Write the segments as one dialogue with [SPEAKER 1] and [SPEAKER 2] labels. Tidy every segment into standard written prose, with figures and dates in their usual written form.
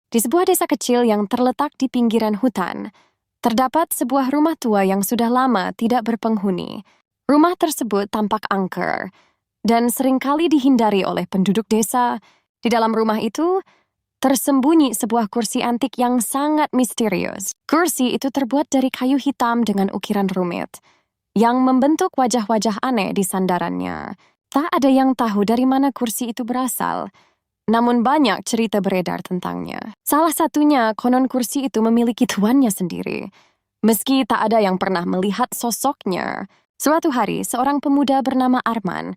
[SPEAKER 1] Di sebuah desa kecil yang terletak di pinggiran hutan, terdapat sebuah rumah tua yang sudah lama tidak berpenghuni. Rumah tersebut tampak angker dan seringkali dihindari oleh penduduk desa. Di dalam rumah itu, tersembunyi sebuah kursi antik yang sangat misterius. Kursi itu terbuat dari kayu hitam dengan ukiran rumit, yang membentuk wajah-wajah aneh di sandarannya. Tak ada yang tahu dari mana kursi itu berasal, namun banyak cerita beredar tentangnya. Salah satunya, konon kursi itu memiliki tuannya sendiri. Meski tak ada yang pernah melihat sosoknya, suatu hari seorang pemuda bernama Arman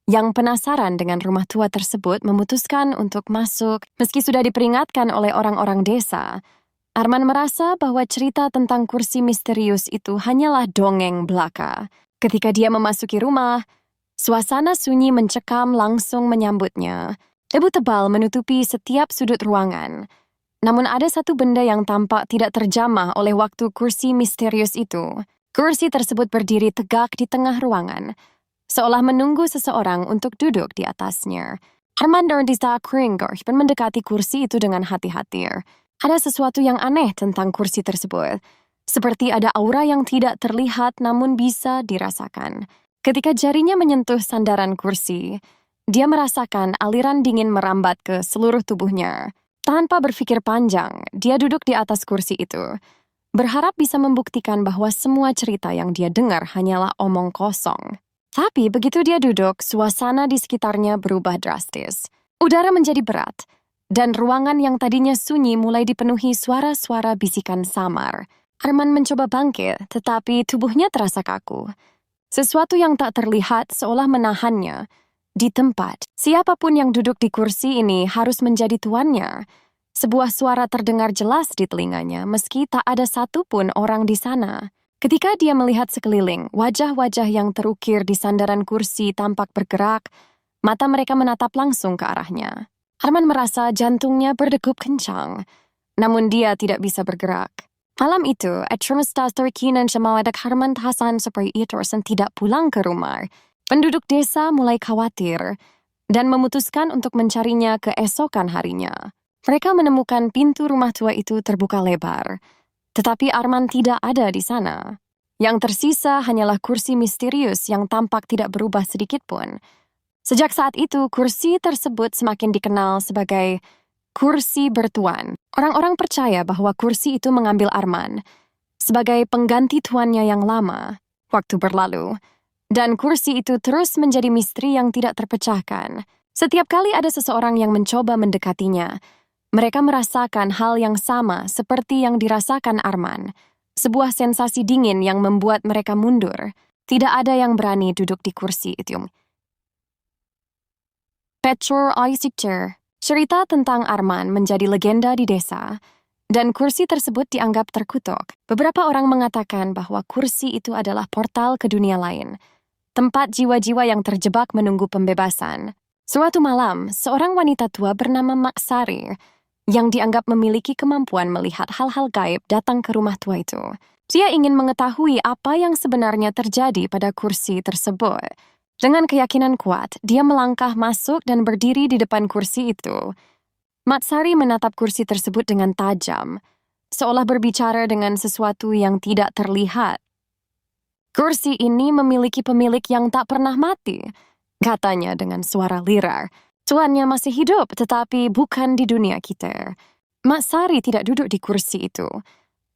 [SPEAKER 1] yang penasaran dengan rumah tua tersebut memutuskan untuk masuk. Meski sudah diperingatkan oleh orang-orang desa, Arman merasa bahwa cerita tentang kursi misterius itu hanyalah dongeng belaka. Ketika dia memasuki rumah, suasana sunyi mencekam langsung menyambutnya. Debu tebal menutupi setiap sudut ruangan. Namun ada satu benda yang tampak tidak terjamah oleh waktu kursi misterius itu. Kursi tersebut berdiri tegak di tengah ruangan, seolah menunggu seseorang untuk duduk di atasnya. Arman dan Disa Kringgor mendekati kursi itu dengan hati-hati. Ada sesuatu yang aneh tentang kursi tersebut, seperti ada aura yang tidak terlihat namun bisa dirasakan. Ketika jarinya menyentuh sandaran kursi, dia merasakan aliran dingin merambat ke seluruh tubuhnya. Tanpa berpikir panjang, dia duduk di atas kursi itu, berharap bisa membuktikan bahwa semua cerita yang dia dengar hanyalah omong kosong. Tapi begitu dia duduk, suasana di sekitarnya berubah drastis. Udara menjadi berat, dan ruangan yang tadinya sunyi mulai dipenuhi suara-suara bisikan samar. Arman mencoba bangkit, tetapi tubuhnya terasa kaku. Sesuatu yang tak terlihat seolah menahannya di tempat. Siapapun yang duduk di kursi ini harus menjadi tuannya. Sebuah suara terdengar jelas di telinganya, meski tak ada satupun orang di sana. Ketika dia melihat sekeliling, wajah-wajah yang terukir di sandaran kursi tampak bergerak, mata mereka menatap langsung ke arahnya. Arman merasa jantungnya berdegup kencang, namun dia tidak bisa bergerak. Malam itu, Eternustas terkinan semawadak Arman Hasan seperti Itorsen tidak pulang ke rumah. Penduduk desa mulai khawatir dan memutuskan untuk mencarinya keesokan harinya. Mereka menemukan pintu rumah tua itu terbuka lebar, tetapi Arman tidak ada di sana. Yang tersisa hanyalah kursi misterius yang tampak tidak berubah sedikit pun. Sejak saat itu, kursi tersebut semakin dikenal sebagai kursi bertuan. Orang-orang percaya bahwa kursi itu mengambil Arman sebagai pengganti tuannya yang lama. Waktu berlalu, dan kursi itu terus menjadi misteri yang tidak terpecahkan. Setiap kali ada seseorang yang mencoba mendekatinya, mereka merasakan hal yang sama seperti yang dirasakan Arman. Sebuah sensasi dingin yang membuat mereka mundur. Tidak ada yang berani duduk di kursi itu. Petror Aisikcer, cerita tentang Arman menjadi legenda di desa, dan kursi tersebut dianggap terkutuk. Beberapa orang mengatakan bahwa kursi itu adalah portal ke dunia lain, tempat jiwa-jiwa yang terjebak menunggu pembebasan. Suatu malam, seorang wanita tua bernama Maksari, yang dianggap memiliki kemampuan melihat hal-hal gaib datang ke rumah tua itu. Dia ingin mengetahui apa yang sebenarnya terjadi pada kursi tersebut. Dengan keyakinan kuat, dia melangkah masuk dan berdiri di depan kursi itu. Matsari menatap kursi tersebut dengan tajam, seolah berbicara dengan sesuatu yang tidak terlihat. Kursi ini memiliki pemilik yang tak pernah mati, katanya dengan suara lirar. Tuannya masih hidup, tetapi bukan di dunia kita. Matsari tidak duduk di kursi itu,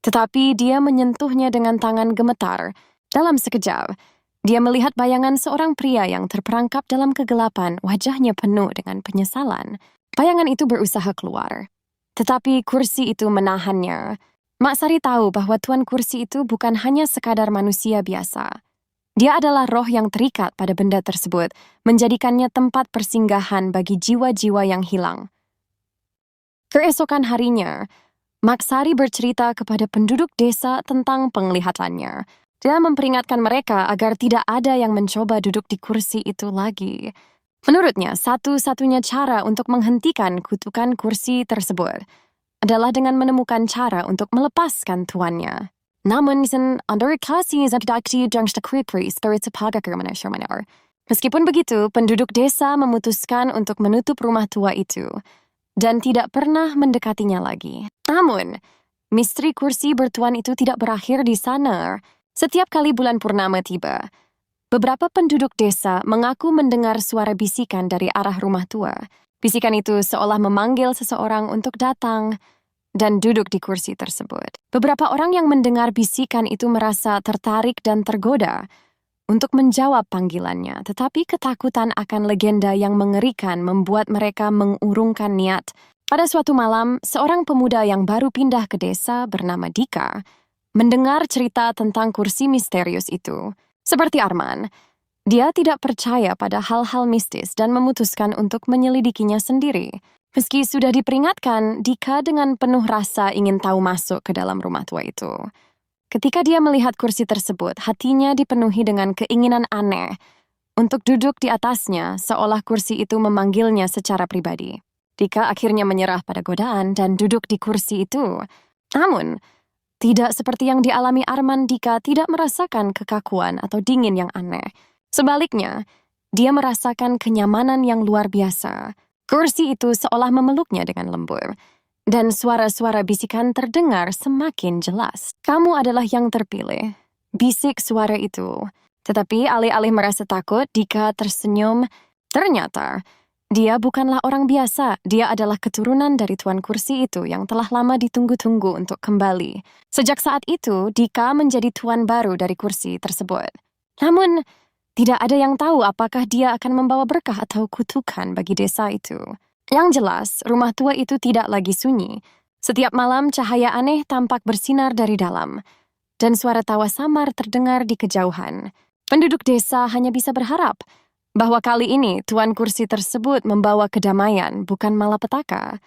[SPEAKER 1] tetapi dia menyentuhnya dengan tangan gemetar. Dalam sekejap, dia melihat bayangan seorang pria yang terperangkap dalam kegelapan, wajahnya penuh dengan penyesalan. Bayangan itu berusaha keluar, tetapi kursi itu menahannya. Maksari tahu bahwa tuan kursi itu bukan hanya sekadar manusia biasa. Dia adalah roh yang terikat pada benda tersebut, menjadikannya tempat persinggahan bagi jiwa-jiwa yang hilang. Keesokan harinya, Maksari bercerita kepada penduduk desa tentang penglihatannya. Dia memperingatkan mereka agar tidak ada yang mencoba duduk di kursi itu lagi. Menurutnya, satu-satunya cara untuk menghentikan kutukan kursi tersebut adalah dengan menemukan cara untuk melepaskan tuannya. Namun, meskipun begitu, penduduk desa memutuskan untuk menutup rumah tua itu dan tidak pernah mendekatinya lagi. Namun, misteri kursi bertuan itu tidak berakhir di sana. Setiap kali bulan purnama tiba, beberapa penduduk desa mengaku mendengar suara bisikan dari arah rumah tua. Bisikan itu seolah memanggil seseorang untuk datang dan duduk di kursi tersebut. Beberapa orang yang mendengar bisikan itu merasa tertarik dan tergoda untuk menjawab panggilannya, tetapi ketakutan akan legenda yang mengerikan membuat mereka mengurungkan niat. Pada suatu malam, seorang pemuda yang baru pindah ke desa bernama Dika mendengar cerita tentang kursi misterius itu. Seperti Arman, dia tidak percaya pada hal-hal mistis dan memutuskan untuk menyelidikinya sendiri. Meski sudah diperingatkan, Dika dengan penuh rasa ingin tahu masuk ke dalam rumah tua itu. Ketika dia melihat kursi tersebut, hatinya dipenuhi dengan keinginan aneh untuk duduk di atasnya, seolah kursi itu memanggilnya secara pribadi. Dika akhirnya menyerah pada godaan dan duduk di kursi itu. Namun, tidak seperti yang dialami Arman, Dika tidak merasakan kekakuan atau dingin yang aneh. Sebaliknya, dia merasakan kenyamanan yang luar biasa. Kursi itu seolah memeluknya dengan lembut. Dan suara-suara bisikan terdengar semakin jelas. Kamu adalah yang terpilih, bisik suara itu. Tetapi alih-alih merasa takut, Dika tersenyum. Ternyata, dia bukanlah orang biasa. Dia adalah keturunan dari tuan kursi itu yang telah lama ditunggu-tunggu untuk kembali. Sejak saat itu, Dika menjadi tuan baru dari kursi tersebut. Namun, tidak ada yang tahu apakah dia akan membawa berkah atau kutukan bagi desa itu. Yang jelas, rumah tua itu tidak lagi sunyi. Setiap malam cahaya aneh tampak bersinar dari dalam, dan suara tawa samar terdengar di kejauhan. Penduduk desa hanya bisa berharap bahwa kali ini tuan kursi tersebut membawa kedamaian, bukan malapetaka.